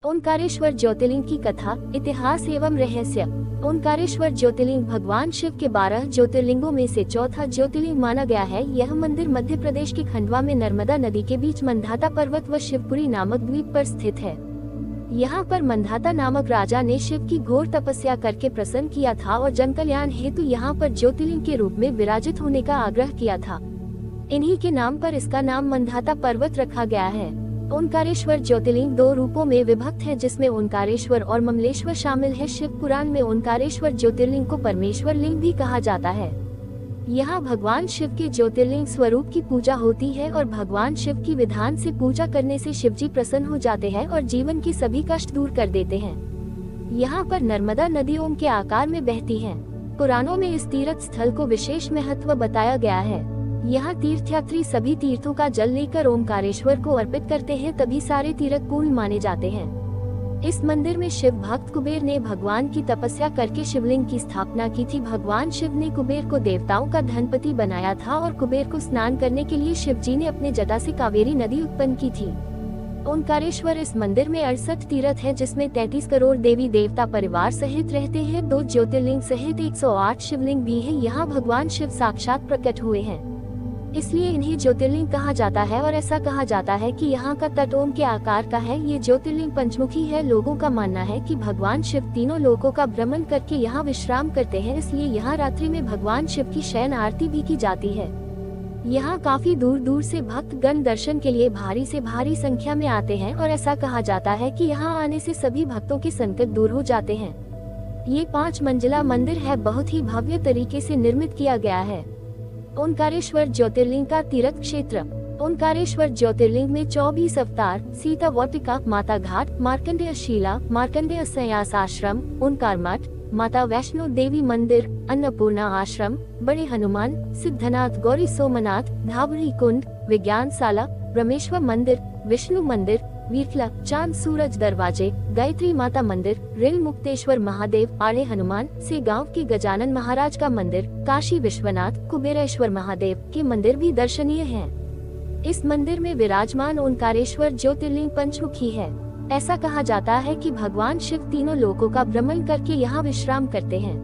ओंकारेश्वर ज्योतिर्लिंग की कथा, इतिहास एवं रहस्य। ओंकारेश्वर ज्योतिर्लिंग भगवान शिव के 12 ज्योतिर्लिंगों में से चौथा ज्योतिर्लिंग माना गया है। यह मंदिर मध्य प्रदेश के खंडवा में नर्मदा नदी के बीच मंधाता पर्वत व शिवपुरी नामक द्वीप पर स्थित है। यहाँ पर मंधाता नामक राजा ने शिव की घोर तपस्या करके प्रसन्न किया था और जन कल्याण हेतु यहाँ पर ज्योतिर्लिंग के रूप में विराजित होने का आग्रह किया था। इन्हीं के नाम पर इसका नाम मंधाता पर्वत रखा गया है। ओंकारेश्वर ज्योतिर्लिंग 2 रूपों में विभक्त है, जिसमें ओंकारेश्वर और ममलेश्वर शामिल है। शिव पुराण में ओंकारेश्वर ज्योतिर्लिंग को परमेश्वर लिंग भी कहा जाता है। यहाँ भगवान शिव के ज्योतिर्लिंग स्वरूप की पूजा होती है और भगवान शिव की विधान से पूजा करने से शिव जी प्रसन्न हो जाते हैं और जीवन की सभी कष्ट दूर कर देते हैं। यहाँ पर नर्मदा नदी ओम के आकार में बहती है। पुराणों में इस तीर्थ स्थल को विशेष महत्व बताया गया है। यहाँ तीर्थयात्री सभी तीर्थों का जल लेकर ओंकारेश्वर को अर्पित करते हैं, तभी सारे तीर्थ पूर्ण माने जाते हैं। इस मंदिर में शिव भक्त कुबेर ने भगवान की तपस्या करके शिवलिंग की स्थापना की थी। भगवान शिव ने कुबेर को देवताओं का धनपति बनाया था और कुबेर को स्नान करने के लिए शिव जी ने अपने जटा से कावेरी नदी उत्पन्न की थी। ओंकारेश्वर इस मंदिर में 68 तीर्थ है, जिसमें 33 करोड़ देवी देवता परिवार सहित रहते हैं। 2 ज्योतिर्लिंग सहित 108 शिवलिंग भी है। यहाँ भगवान शिव साक्षात प्रकट हुए हैं, इसलिए इन्हें ज्योतिर्लिंग कहा जाता है। और ऐसा कहा जाता है कि यहाँ का तट ओम के आकार का है। ये ज्योतिर्लिंग पंचमुखी है। लोगों का मानना है कि भगवान शिव तीनों लोकों का भ्रमण करके यहाँ विश्राम करते हैं, इसलिए यहाँ रात्रि में भगवान शिव की शयन आरती भी की जाती है। यहाँ काफी दूर दूर से भक्तगण दर्शन के लिए भारी से भारी संख्या में आते हैं और ऐसा कहा जाता है कि यहाँ आने से सभी भक्तों के संकट दूर हो जाते हैं। ये 5 मंजिला मंदिर है, बहुत ही भव्य तरीके से निर्मित किया गया है। ओंकारेश्वर ज्योतिर्लिंग का तीर्थ क्षेत्र। ओंकारेश्वर ज्योतिर्लिंग में 24 अवतार, सीता वाटिका, माता घाट, मार्कंडेय शिला, मार्कंडेय संन्यास आश्रम, ओंकार मठ, माता वैष्णो देवी मंदिर, अन्नपूर्णा आश्रम, बड़े हनुमान, सिद्धनाथ गौरी सोमनाथ, धाबरी कुंड, विज्ञानशाला, ब्रह्मेश्वर मंदिर, विष्णु मंदिर, वीरला, चांद सूरज दरवाजे, गायत्री माता मंदिर, रेल मुक्तेश्वर महादेव, आड़े हनुमान से गांव के गजानन महाराज का मंदिर, काशी विश्वनाथ, कुबेरेश्वर महादेव के मंदिर भी दर्शनीय हैं। इस मंदिर में विराजमान ओंकारेश्वर ज्योतिर्लिंग पंचमुखी है। ऐसा कहा जाता है कि भगवान शिव तीनों लोकों का भ्रमण करके यहाँ विश्राम करते हैं।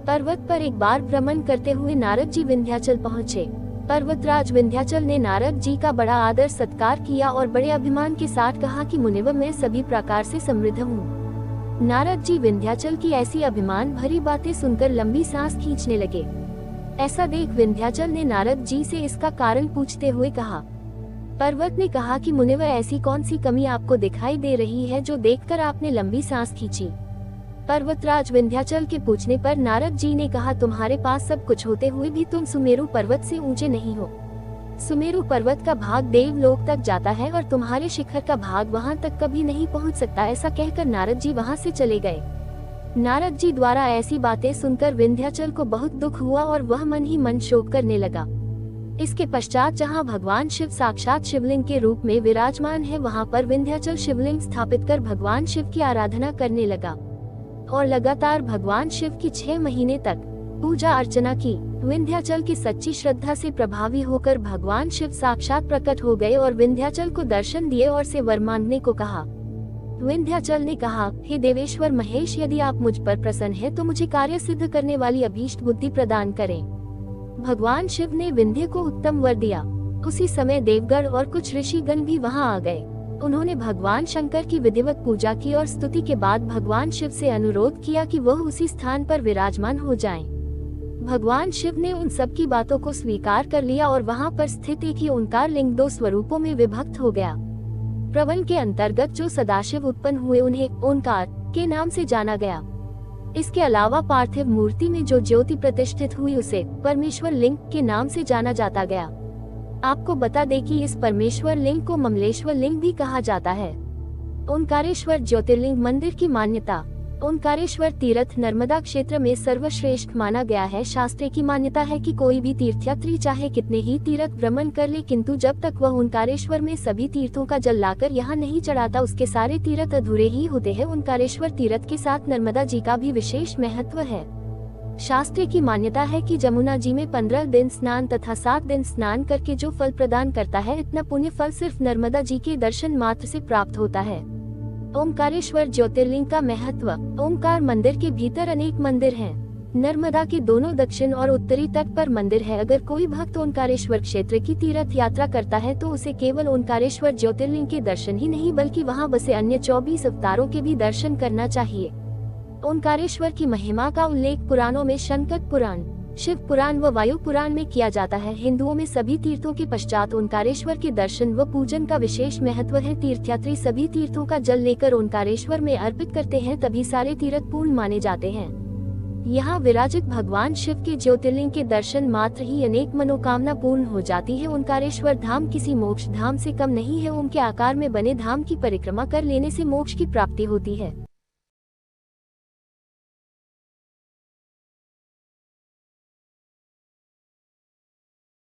पर्वत पर एक बार भ्रमण करते हुए नारद जी विंध्याचल पहुँचे। पर्वतराज विंध्याचल ने नारद जी का बड़ा आदर सत्कार किया और बड़े अभिमान के साथ कहा कि मुनिवर मैं सभी प्रकार से समृद्ध हूँ। नारद जी विंध्याचल की ऐसी अभिमान भरी बातें सुनकर लंबी सांस खींचने लगे। ऐसा देख विंध्याचल ने नारद जी से इसका कारण पूछते हुए कहा। पर्वत ने कहा कि मुनिवर ऐसी कौन सी कमी आपको दिखाई दे रही है जो देखकर आपने लंबी सांस खींची। पर्वतराज विंध्याचल के पूछने पर नारद जी ने कहा, तुम्हारे पास सब कुछ होते हुए भी तुम सुमेरु पर्वत से ऊंचे नहीं हो। सुमेरु पर्वत का भाग देवलोक तक जाता है और तुम्हारे शिखर का भाग वहां तक कभी नहीं पहुंच सकता। ऐसा कहकर नारद जी वहां से चले गए। नारद जी द्वारा ऐसी बातें सुनकर विंध्याचल को बहुत दुख हुआ और वह मन ही मन शोक करने लगा। इसके पश्चात जहाँ भगवान शिव साक्षात शिवलिंग के रूप में विराजमान है, वहाँ पर विंध्याचल शिवलिंग स्थापित कर भगवान शिव की आराधना करने लगा और लगातार भगवान शिव की 6 महीने तक पूजा अर्चना की। विंध्याचल की सच्ची श्रद्धा से प्रभावी होकर भगवान शिव साक्षात प्रकट हो गए और विंध्याचल को दर्शन दिए और से वर मांगने को कहा। विंध्याचल ने कहा, हे देवेश्वर महेश, यदि आप मुझ पर प्रसन्न हैं तो मुझे कार्य सिद्ध करने वाली अभीष्ट बुद्धि प्रदान करें। भगवान शिव ने विंध्य को उत्तम वर दिया। उसी समय देवगण और कुछ ऋषिगण भी वहां आ गए। उन्होंने भगवान शंकर की विधिवत पूजा की और स्तुति के बाद भगवान शिव से अनुरोध किया कि वह उसी स्थान पर विराजमान हो जाएं। भगवान शिव ने उन सब की बातों को स्वीकार कर लिया और वहां पर स्थित एक ही ओंकार लिंग 2 स्वरूपों में विभक्त हो गया। प्रवन के अंतर्गत जो सदाशिव उत्पन्न हुए उन्हें ओंकार के नाम से जाना गया। इसके अलावा पार्थिव मूर्ति में जो ज्योति प्रतिष्ठित हुई उसे परमेश्वर लिंग के नाम से जाना जाता गया। आपको बता दें कि इस परमेश्वर लिंग को ममलेश्वर लिंग भी कहा जाता है। ओंकारेश्वर ज्योतिर्लिंग मंदिर की मान्यता। ओंकारेश्वर तीर्थ नर्मदा क्षेत्र में सर्वश्रेष्ठ माना गया है। शास्त्र की मान्यता है कि कोई भी तीर्थयात्री चाहे कितने ही तीर्थ भ्रमण कर ले, किंतु जब तक वह ओंकारेश्वर में सभी तीर्थों का जल लाकर यहाँ नहीं चढ़ाता, उसके सारे तीर्थ अधूरे ही होते हैं। ओंकारेश्वर तीर्थ के साथ नर्मदा जी का भी विशेष महत्व है। शास्त्र की मान्यता है कि जमुना जी में 15 दिन स्नान तथा 7 दिन स्नान करके जो फल प्रदान करता है, इतना पुण्य फल सिर्फ नर्मदा जी के दर्शन मात्र से प्राप्त होता है। ओमकारेश्वर ज्योतिर्लिंग का महत्व। ओमकार मंदिर के भीतर अनेक मंदिर हैं। नर्मदा के दोनों दक्षिण और उत्तरी तट पर मंदिर है। अगर कोई भक्त ओंकारेश्वर क्षेत्र की तीर्थ यात्रा करता है तो उसे केवल ओंकारेश्वर ज्योतिर्लिंग के दर्शन ही नहीं बल्कि वहां बसे अन्य 24 अवतारों के भी दर्शन करना चाहिए। ओंकारेश्वर की महिमा का उल्लेख पुराणों में शंकर पुराण, शिव पुराण व वायु पुराण में किया जाता है। हिंदुओं में सभी तीर्थों के पश्चात ओंकारेश्वर के दर्शन व पूजन का विशेष महत्व है। तीर्थयात्री सभी तीर्थों का जल लेकर ओंकारेश्वर में अर्पित करते हैं, तभी सारे तीर्थ पूर्ण माने जाते हैं। यहाँ विराजित भगवान शिव के ज्योतिर्लिंग के दर्शन मात्र ही अनेक मनोकामना पूर्ण हो जाती है। ओंकारेश्वर धाम किसी मोक्ष धाम से कम नहीं है। ओम के आकार में बने धाम की परिक्रमा कर लेने से मोक्ष की प्राप्ति होती है।